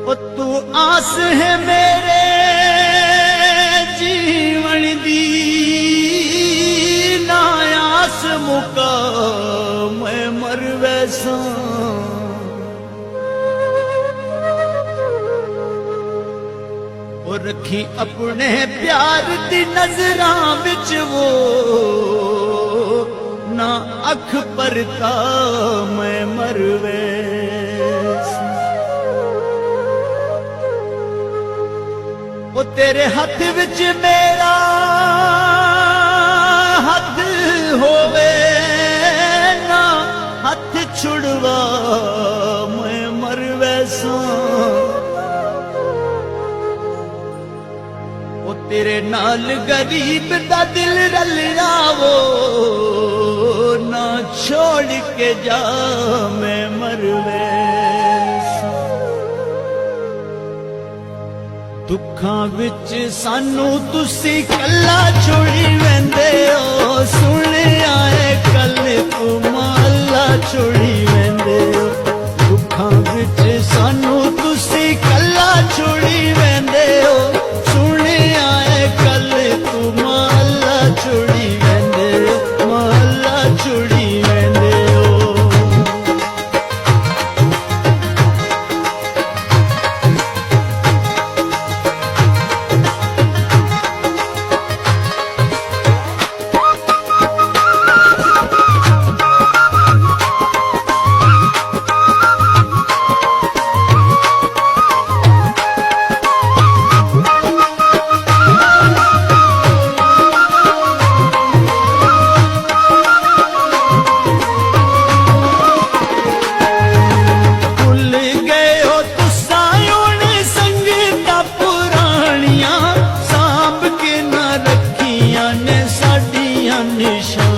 ओ तू आस है मेरे जीवन दी, ना आस मुका मैं मर वैसा। और रखी अपने प्यार दी नजरां विच वो, ना अख परता मैं मर वैसा। वो तेरे हथ विच मेरा हथ होवे, ना हथ छुड़वा मैं मर वैसा। वो तेरे नाल गरीब दा दिल रल जावो, ना छोड़ के जा मैं मर वैसा। दुखां विच सानू तुसी कल्ला छोड़ी वेंदे हो, सुन आए कल तू महला छोड़ी वेंदे हो। दुखां विच सानू तुसी कल्ला छोड़ी वेंदे हो, सुन आए कल तू महला छोड़ी वेंदे हो, महला छोड़ी वेंदे हो। निशान